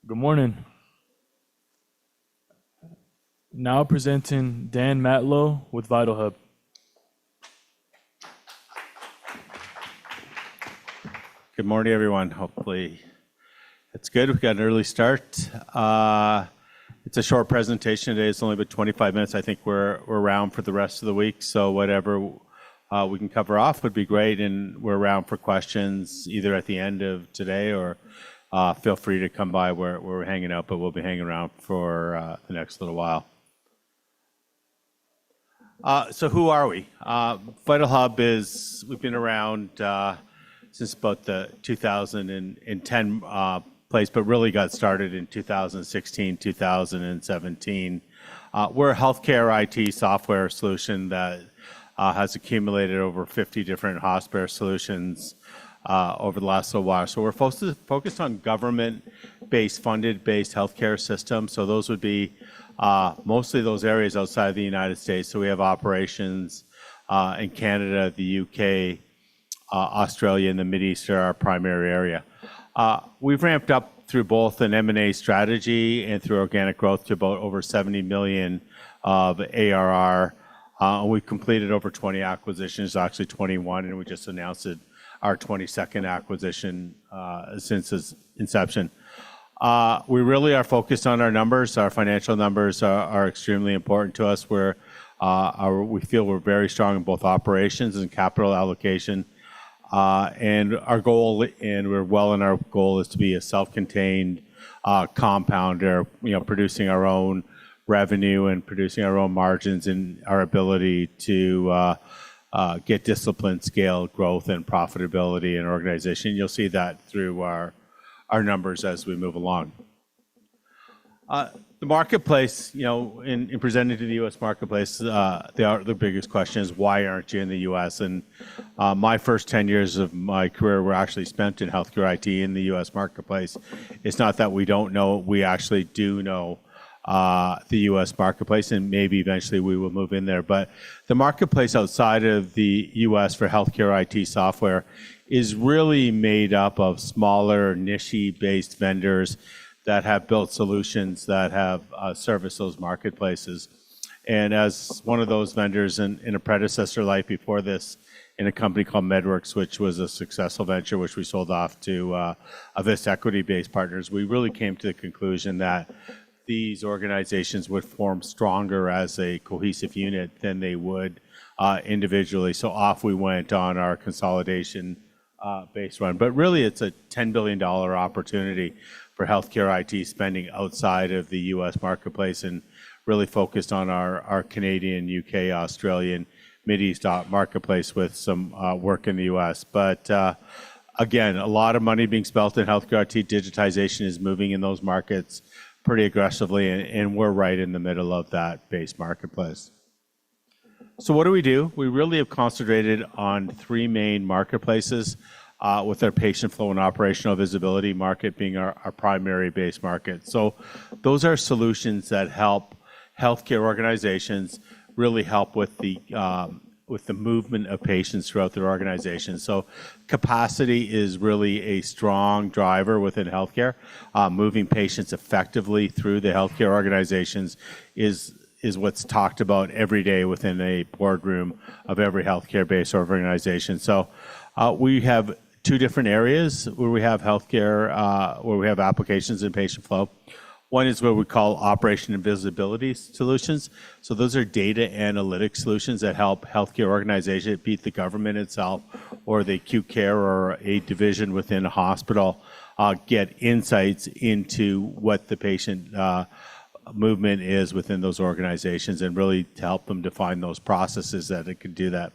Good morning. Now presenting Dan Matlow with VitalHub. Good morning, everyone. Hopefully it's good. We've got an early start. It's a short presentation today. It's only about 25 minutes. I think we're around for the rest of the week, so whatever we can cover off would be great, and we're around for questions either at the end of today or feel free to come by where we're hanging out, but we'll be hanging around for the next little while. So who are we? VitalHub we've been around since about the 2010 place, but really got started in 2016, 2017. We're a healthcare IT software solution that has accumulated over 50 different hospital solutions over the last little while. So we're focused on government-based, funded-based healthcare systems. So those would be mostly those areas outside the United States. So we have operations in Canada, the UK, Australia, and the Mideast are our primary area. We've ramped up through both an M&A strategy and through organic growth to about over 70 million of ARR. We've completed over 20 acquisitions, actually 21, and we just announced our 22nd acquisition since its inception. We really are focused on our numbers. Our financial numbers are extremely important to us. We feel we're very strong in both operations and capital allocation. And our goal, and we're well in our goal, is to be a self-contained compounder, producing our own revenue and producing our own margins, and our ability to get disciplined, scale, growth, and profitability in an organization. You'll see that through our numbers as we move along. The marketplace, in presenting to the U.S. marketplace, the biggest question is, why aren't you in the U.S.? And my first 10 years of my career were actually spent in healthcare IT in the U.S. marketplace. It's not that we don't know, we actually do know the U.S. marketplace, and maybe eventually we will move in there. But the marketplace outside of the U.S. for healthcare IT software is really made up of smaller, niche-based vendors that have built solutions that have serviced those marketplaces. And as one of those vendors in a predecessor life before this, in a company called MedWorks, which was a successful venture, which we sold off to Avis equity-based partners, we really came to the conclusion that these organizations would form stronger as a cohesive unit than they would individually. So off we went on our consolidation based run. But really, it's a $10 billion opportunity for healthcare IT spending outside of the U.S. marketplace, and really focused on our Canadian, UK, Australian, Mideast marketplace with some work in the U.S. But again, a lot of money being spent in healthcare IT. Digitization is moving in those markets pretty aggressively, and we're right in the middle of that base marketplace. So what do? We really have concentrated on three main marketplaces, with our patient flow and operational visibility market being our primary base market. So those are solutions that help healthcare organizations really help with the movement of patients throughout their organization. So capacity is really a strong driver within healthcare. Moving patients effectively through the healthcare organizations is what's talked about every day within a boardroom of every healthcare-based organization. So we have two different areas where we have healthcare, where we have applications in patient flow. One is what we call operation and visibility solutions. So those are data analytics solutions that help healthcare organizations, be it the government itself or the acute care or a division within a hospital, get insights into what the patient movement is within those organizations, and really to help them define those processes that it could do that.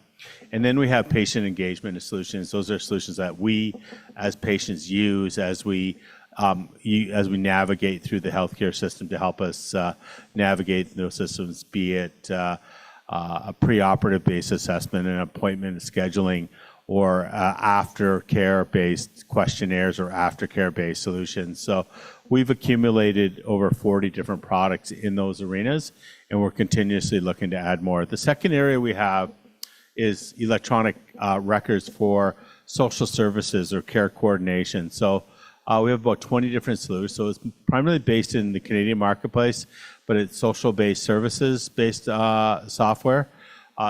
And then we have patient engagement solutions. Those are solutions that we, as patients, use as we navigate through the healthcare system to help us navigate those systems, be it a preoperative based assessment and appointment scheduling, or aftercare-based questionnaires or aftercare-based solutions. So we've accumulated over 40 different products in those arenas, and we're continuously looking to add more. The second area we have is electronic records for social services or care coordination. So We have about 20 different solutions. So it's primarily based in the Canadian marketplace, but it's social-based services-based software.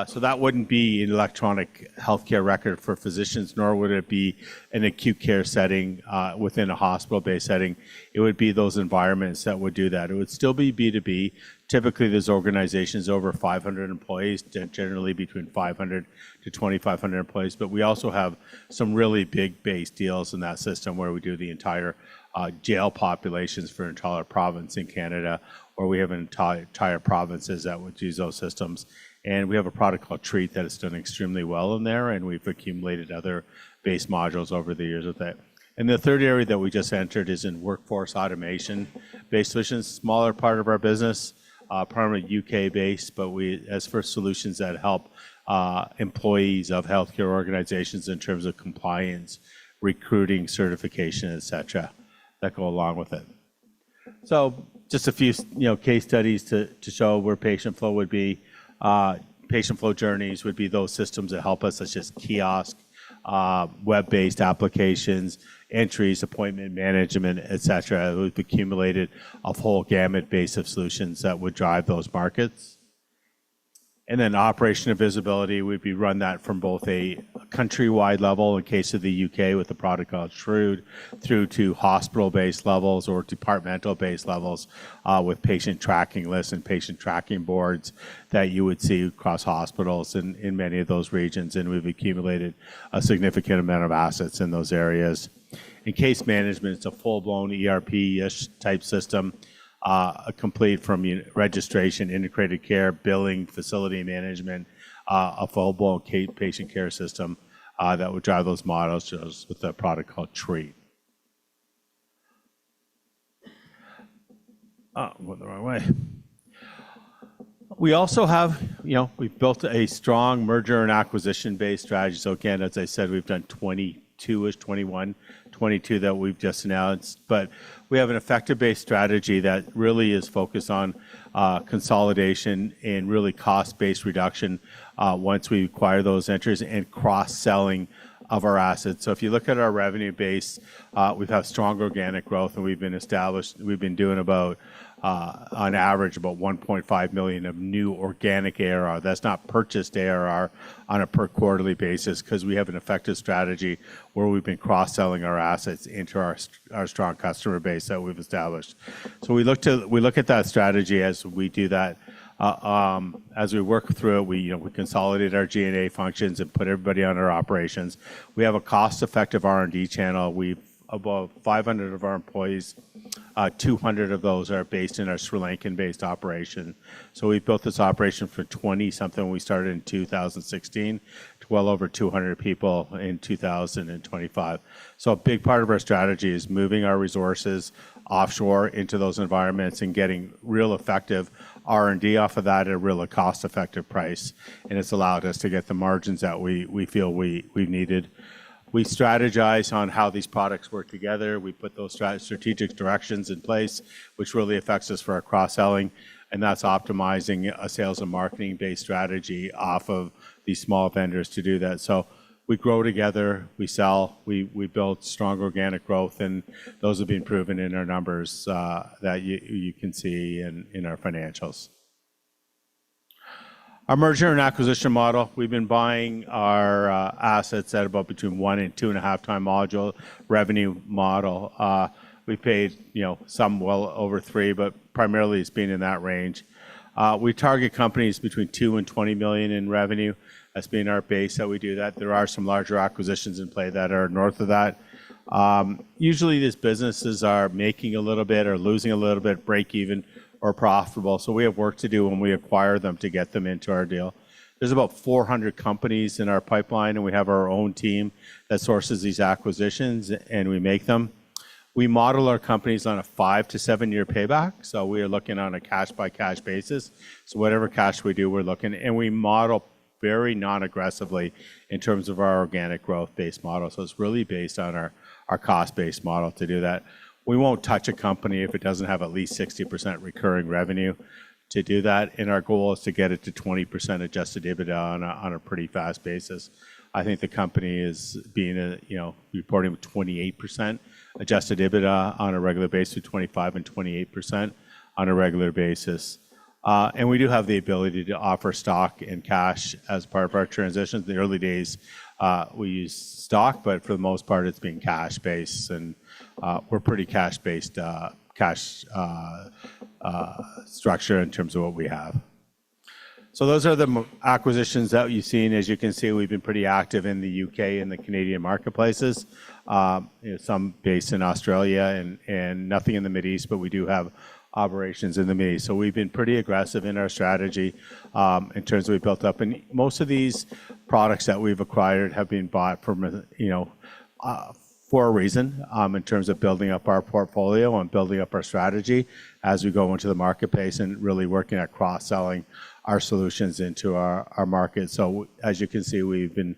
So that wouldn't be an electronic healthcare record for physicians, nor would it be an acute care setting within a hospital-based setting. It would be those environments that would do that. It would still be B2B. Typically, there's organizations over 500 employees, generally between 500 to 2,500 employees. But we also have some really big base deals in that system where we do the entire jail populations for an entire province in Canada, or we have entire provinces that would use those systems. And we have a product called Treat that has done extremely well in there, and we've accumulated other base modules over the years with that. And the third area that we just entered is in workforce automation-based solutions, smaller part of our business, primarily UK-based, but as for solutions that help employees of healthcare organizations in terms of compliance, recruiting, certification, et cetera, that go along with it. So just a few case studies to show where patient flow would be. Patient flow journeys would be those systems that help us, such as kiosk, web-based applications, entries, appointment management, et cetera. We've accumulated a whole gamut base of solutions that would drive those markets. And then operation and visibility, we'd run that from both a countrywide level, in case of the UK, with the product called Shrewd, through to hospital-based levels or departmental-based levels with patient tracking lists and patient tracking boards that you would see across hospitals in many of those regions. And we've accumulated a significant amount of assets in those areas. In case management, it's a full-blown ERP-ish type system. Complete from registration, integrated care, billing, facility management, a full-blown patient care system that would drive those models just with a product called Treat. Went the wrong way. We also have, we've built a strong merger and acquisition-based strategy. So again, as I said, we've done 22-ish, 21, 22 that we've just announced. But we have an effective-based strategy that really is focused on consolidation and really cost-based reduction once we acquire those entries and cross-selling of our assets. So if you look at our revenue base, we've had strong organic growth, and we've been doing about on average about 1.5 million of new organic ARR. That's not purchased ARR on a per quarterly basis, because we have an effective strategy where we've been cross-selling our assets into our strong customer base that we've established. So we look at that strategy as we do that. As we work through it, we consolidate our G&A functions and put everybody on our operations. We have a cost-effective R&D channel. We've about 500 of our employees, 200 of those are based in our Sri Lankan-based operation. So we've built this operation for 20-something. We started in 2016 to well over 200 people in 2025. So a big part of our strategy is moving our resources offshore into those environments and getting real effective R&D off of that at a really cost-effective price. And it's allowed us to get the margins that we feel we've needed. We strategize on how these products work together. We put those strategic directions in place, which really affects us for our cross-selling. And that's optimizing a sales and marketing-based strategy off of these small vendors to do that. So we grow together, we sell, we build strong organic growth, and those have been proven in our numbers that you can see in our financials. Our merger and acquisition model, we've been buying our assets at about between 1 and 2.5 time module revenue model. We paid some well over 3, but primarily it's been in that range. We target companies between 2 and 20 million in revenue. That's been our base that we do that. There are some larger acquisitions in play that are north of that. Usually these businesses are making a little bit or losing a little bit, break even, or profitable. So we have work to do when we acquire them to get them into our deal. There's about 400 companies in our pipeline, and we have our own team that sources these acquisitions, and we make them. We model our companies on a 5 to 7 year payback. So we are looking on a cash by cash basis. So whatever cash we do, we're looking, and we model very non-aggressively in terms of our organic growth-based model. So it's really based on our cost-based model to do that. We won't touch a company if it doesn't have at least 60% recurring revenue. to do that. And our goal is to get it to 20% adjusted EBITDA on a pretty fast basis. I think the company is reporting 28% adjusted EBITDA on a regular basis, 25 and 28% on a regular basis. And we do have the ability to offer stock and cash as part of our transitions. In the early days, we use stock, but for the most part, it's been cash-based, and we're pretty cash-based structure in terms of what we have. So those are the acquisitions that you've seen. As you can see, we've been pretty active in the UK and the Canadian marketplaces, some based in Australia and nothing in the Mideast, but we do have operations in the Mideast. So we've been pretty aggressive in our strategy in terms of we built up. And most of these products that we've acquired have been bought from, for a reason in terms of building up our portfolio and building up our strategy as we go into the marketplace and really working at cross-selling our solutions into our market. So as you can see, we've been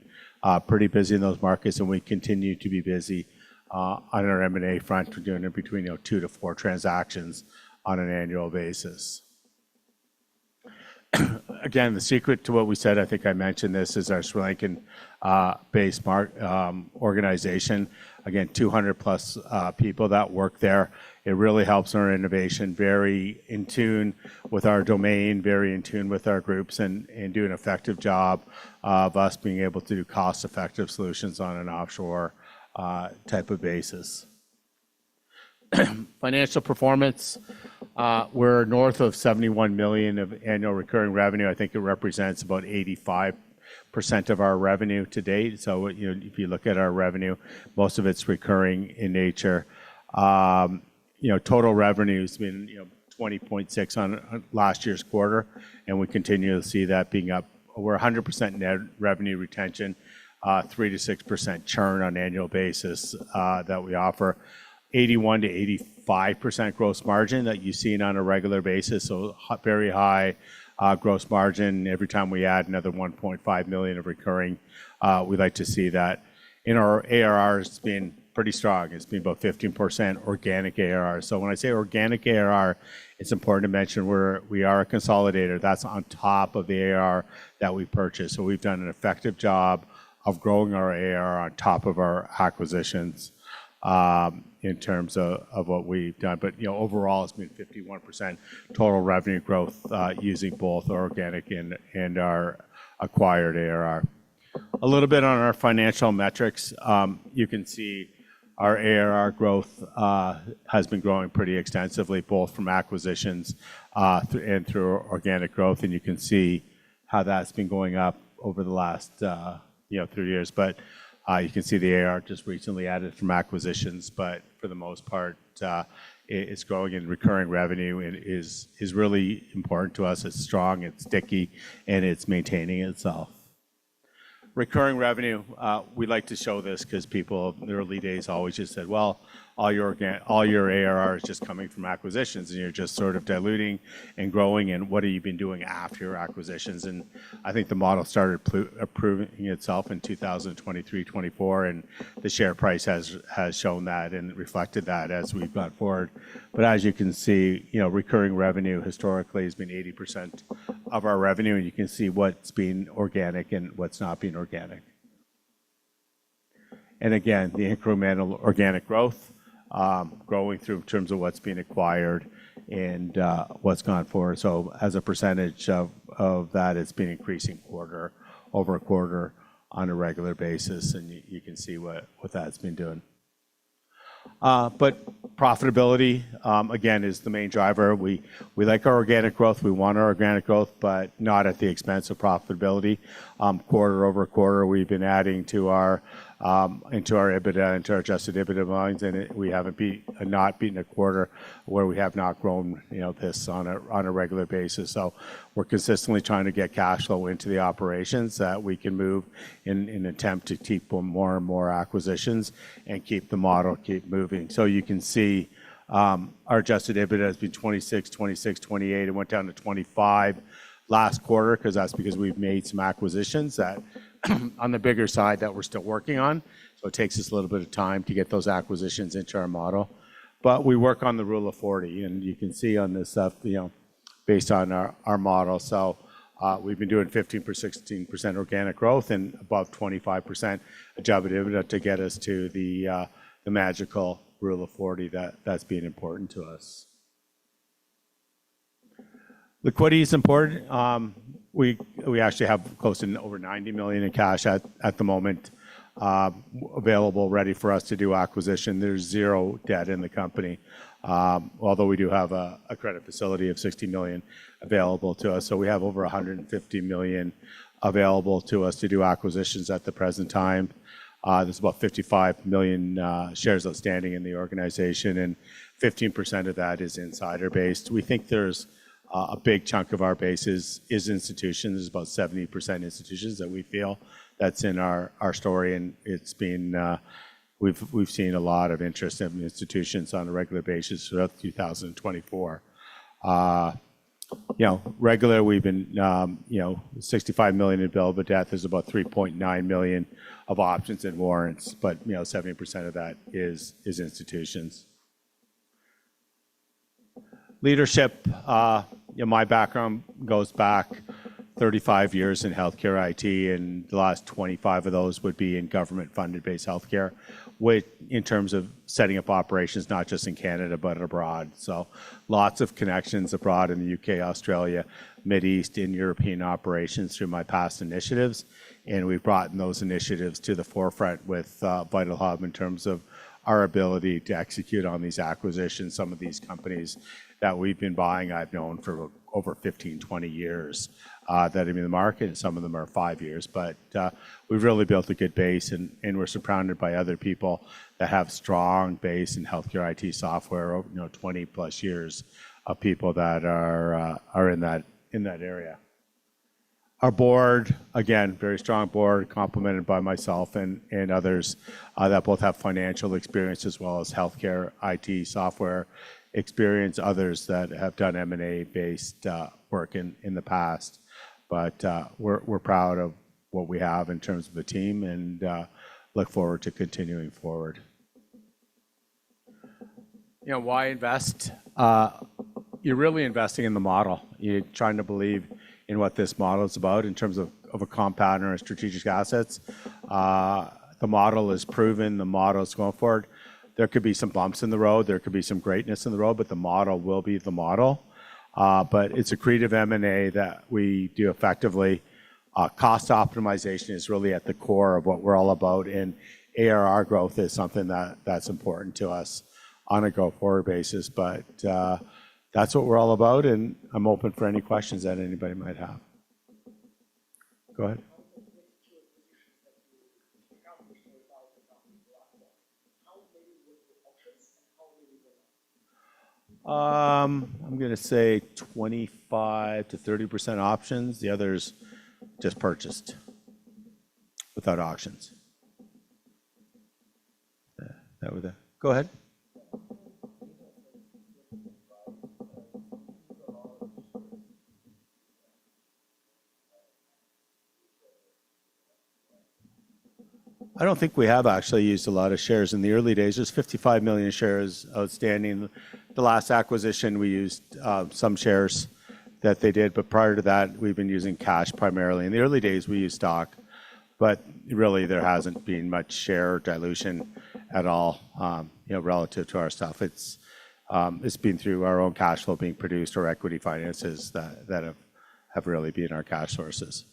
pretty busy in those markets, and we continue to be busy on our M&A front. We're doing it between 2 to 4 transactions on an annual basis. Again, the secret to what we said, I think I mentioned this, is our Sri Lankan based organization. Again, 200 plus people that work there. It really helps our innovation, very in tune with our domain, very in tune with our groups, and do an effective job of us being able to do cost-effective solutions on an offshore type of basis. Financial performance, we're north of 71 million of annual recurring revenue. I think it represents about 85% of our revenue to date. So if you look at our revenue, most of it's recurring in nature. Total revenue has been 20.6 on last year's quarter, and we continue to see that being up. We're 100% net revenue retention, 3 to 6% churn on an annual basis that we offer. 81 to 85% gross margin that you've seen on a regular basis. So very high gross margin. Every time we add another 1.5 million of recurring, we like to see that. In our ARR, it's been pretty strong. It's been about 15% organic ARR. So when I say organic ARR, it's important to mention we are a consolidator. That's on top of the ARR that we purchased. So we've done an effective job of growing our ARR on top of our acquisitions in terms of what we've done. But overall, it's been 51% total revenue growth using both organic and our acquired ARR. A little bit on our financial metrics. You can see our ARR growth has been growing pretty extensively, both from acquisitions and through organic growth. And you can see how that's been going up over the last 3 years. But you can see the ARR just recently added from acquisitions, but for the most part, it's growing in recurring revenue and is really important to us. It's strong, it's sticky, and it's maintaining itself. Recurring revenue, we like to show this because people in the early days always just said, well, all your ARR is just coming from acquisitions, and you're just sort of diluting and growing, and what have you been doing after your acquisitions? And I think the model started proving itself in 2023-24, and the share price has shown that and reflected that as we've gone forward. But as you can see, recurring revenue historically has been 80% of our revenue, and you can see what's been organic and what's not been organic. And again, the incremental organic growth, growing through in terms of what's being acquired and what's gone forward. So as a percentage of that, it's been increasing quarter over quarter on a regular basis, and you can see what that's been doing. But profitability, again, is the main driver. We like our organic growth. We want our organic growth, but not at the expense of profitability. Quarter over quarter, we've been adding to our EBITDA, into our adjusted EBITDA lines, and we haven't not beaten a quarter where we have not grown this on a regular basis. So we're consistently trying to get cash flow into the operations that we can move in an attempt to keep more and more acquisitions and keep the model moving. So you can see our adjusted EBITDA has been 26, 26, 28. It went down to 25 last quarter because we've made some acquisitions that on the bigger side that we're still working on. So it takes us a little bit of time to get those acquisitions into our model. But we work on the rule of 40, and you can see on this stuff, based on our model. So we've been doing 16% organic growth and above 25% adjusted EBITDA to get us to the magical Rule of 40 that's being important to us. Liquidity is important. We actually have close to over 90 million in cash at the moment available, ready for us to do acquisition. There's zero debt in the company, although we do have a credit facility of 60 million available to us. So we have over 150 million available to us to do acquisitions at the present time. There's about 55 million shares outstanding in the organization, and 15% of that is insider-based. We think there's a big chunk of our base is institutions. There's about 70% institutions that we feel that's in our story, and it's been we've seen a lot of interest in institutions on a regular basis throughout 2024. Regular, we've been 65 million in billable debt. There's about 3.9 million of options and warrants, but 70% of that is institutions. Leadership, my background goes back 35 years in healthcare IT, and the last 25 of those would be in government-funded based healthcare, which in terms of setting up operations, not just in Canada, but abroad. So lots of connections abroad in the UK, Australia, Mideast, in European operations through my past initiatives. And we've brought those initiatives to the forefront with VitalHub in terms of our ability to execute on these acquisitions. Some of these companies that we've been buying, I've known for over 15, 20 years that have been in the market, and some of them are 5 years. But we've really built a good base, and we're surrounded by other people that have strong base in healthcare IT software, 20 plus years of people that are in that area. Our board, again, very strong board, complemented by myself and others that both have financial experience as well as healthcare IT software experience, others that have done M&A-based work in the past. But we're proud of what we have in terms of the team, and look forward to continuing forward. Why invest? You're really investing in the model. You're trying to believe in what this model is about in terms of a compounder and strategic assets. The model is proven. The model is going forward. There could be some bumps in the road. There could be some greatness in the road, but the model will be the model. But it's accretive M&A that we do effectively. Cost optimization is really at the core of what we're all about, and ARR growth is something that's important to us on a go-forward basis. But that's what we're all about, and I'm open for any questions that anybody might have. Go ahead. I'm going to say 25 to 30% options. The others just purchased without auctions. Go ahead. I don't think we have actually used a lot of shares in the early days. There's 55 million shares outstanding. The last acquisition, we used some shares that they did, but prior to that, we've been using cash primarily. In the early days, we used stock, but really there hasn't been much share dilution at all, relative to our stuff. It's been through our own cash flow being produced or equity finances that have really been our cash sources.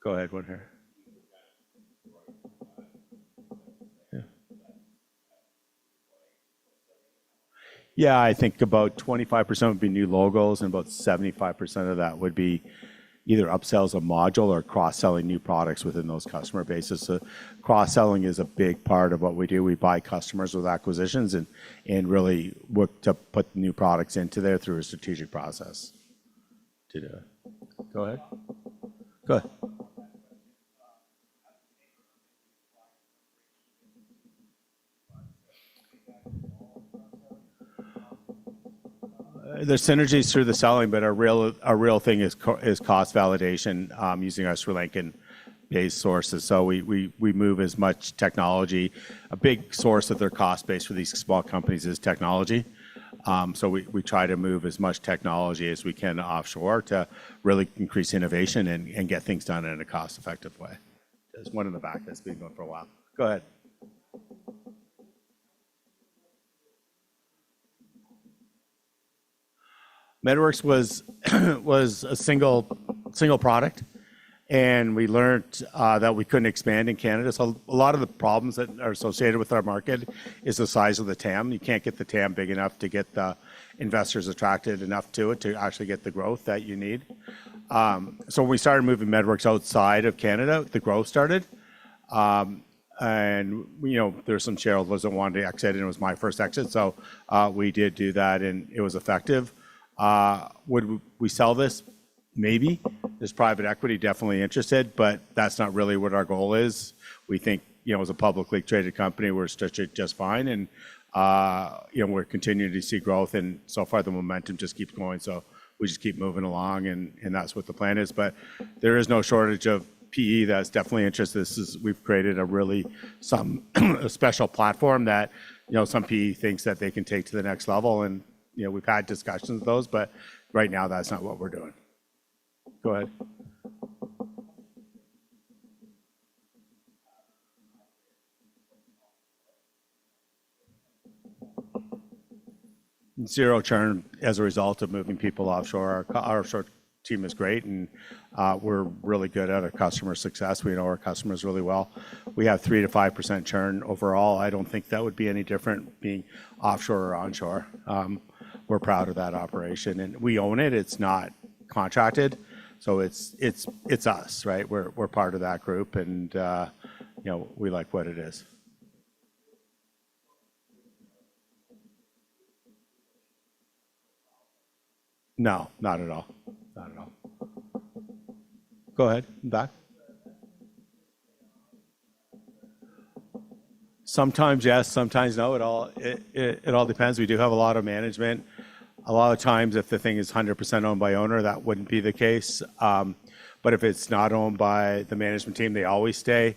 Go ahead, one here. Yeah, I think about 25% would be new logos, and about 75% of that would be either upsells a module or cross-selling new products within those customer bases. So cross-selling is a big part of what we do. We buy customers with acquisitions and really work to put new products into there through a strategic process to do it. Go ahead. Go ahead. There's synergies through the selling, but our real thing is cost validation using our Sri Lankan-based sources. So we move as much technology. A big source of their cost base for these small companies is technology. So we try to move as much technology as we can offshore to really increase innovation and get things done in a cost-effective way. There's one in the back that's been going for a while. Go ahead. MedWorks was a single product, and we learned that we couldn't expand in Canada. So a lot of the problems that are associated with our market is the size of the TAM. You can't get the TAM big enough to get the investors attracted enough to it to actually get the growth that you need. So when we started moving MedWorks outside of Canada, the growth started. And there's some shareholders that wanted to exit, and it was my first exit. So we did do that, and it was effective. Would we sell this? Maybe. There's private equity definitely interested, but that's not really what our goal is. We think, as a publicly traded company, we're structured just fine, and we're continuing to see growth, and so far the momentum just keeps going. So we just keep moving along, and that's what the plan is. But there is no shortage of PE that's definitely interested. We've created a special platform that some PE thinks that they can take to the next level, and we've had discussions with those, but right now that's not what we're doing. Go ahead. Zero churn as a result of moving people offshore. Our offshore team is great, and we're really good at our customer success. We know our customers really well. We have 3 to 5% churn overall. I don't think that would be any different being offshore or onshore. We're proud of that operation, and we own it. It's not contracted, so it's us, right? We're part of that group, and we like what it is. No, not at all. Not at all. Go ahead, back. Sometimes yes, sometimes no. It all depends. We do have a lot of management. A lot of times, if the thing is 100% owned by owner, that wouldn't be the case. But if it's not owned by the management team, they always stay.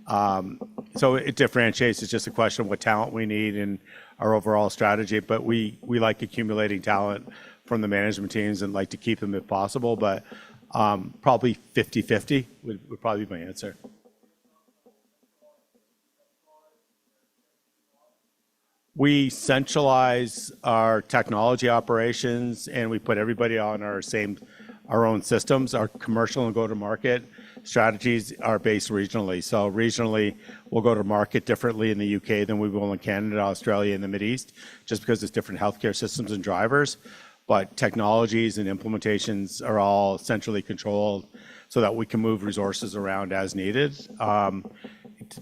So it differentiates. It's just a question of what talent we need and our overall strategy. But we like accumulating talent from the management teams and like to keep them if possible. But probably 50-50 would probably be my answer. We centralize our technology operations, and we put everybody on our own systems. Our commercial and go-to-market strategies are based regionally. So regionally, we'll go to market differently in the UK than we will in Canada, Australia, and the Mideast, just because it's different healthcare systems and drivers. But technologies and implementations are all centrally controlled so that we can move resources around as needed,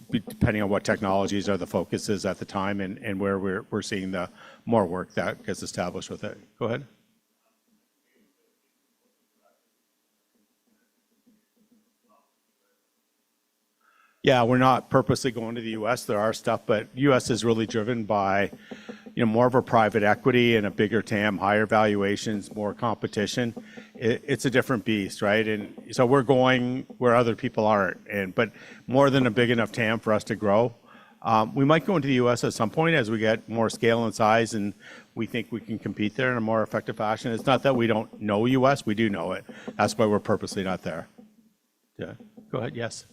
depending on what technologies are the focuses at the time and where we're seeing the more work that gets established with it. Go ahead. Yeah, we're not purposely going to the U.S. There are stuff, but U.S. is really driven by more of a private equity and a bigger TAM, higher valuations, more competition. It's a different beast, right? And so we're going where other people aren't, but more than a big enough TAM for us to grow. We might go into the U.S. at some point as we get more scale and size, and we think we can compete there in a more effective fashion. It's not that we don't know U.S., we do know it. That's why we're purposely not there. Yeah, go ahead, yes.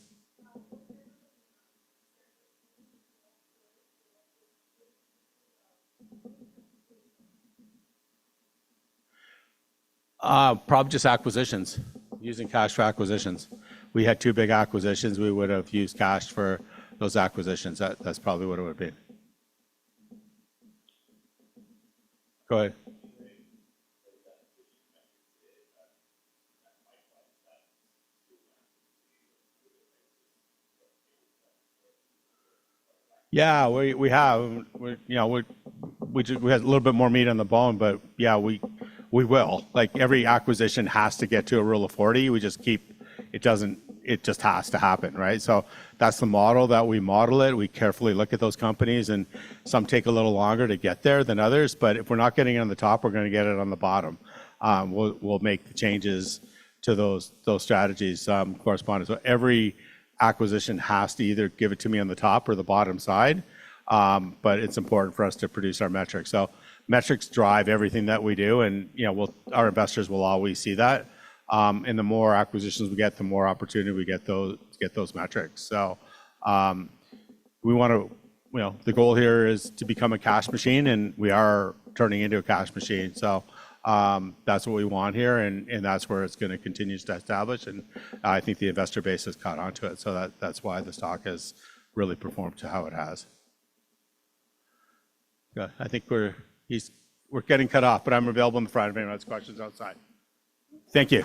Probably just acquisitions, using cash for acquisitions. We had 2 big acquisitions. We would have used cash for those acquisitions. That's probably what it would be. Go ahead. Yeah, we have. We had a little bit more meat on the bone, but yeah, we will. Like every acquisition has to get to a rule of 40. It just has to happen, right? So that's the model that we model it. We carefully look at those companies, and some take a little longer to get there than others. But if we're not getting it on the top, we're going to get it on the bottom. We'll make the changes to those strategies corresponding. So every acquisition has to either give it to me on the top or the bottom side. But it's important for us to produce our metrics. So metrics drive everything that we do, and our investors will always see that. And the more acquisitions we get, the more opportunity we get those metrics. So we want to, the goal here is to become a cash machine, and we are turning into a cash machine. So that's what we want here, and that's where it's going to continue to establish. And I think the investor base has caught on to it. So that's why the stock has really performed to how it has. Good. I think we're getting cut off, but I'm available in the front if anyone has questions outside. Thank you.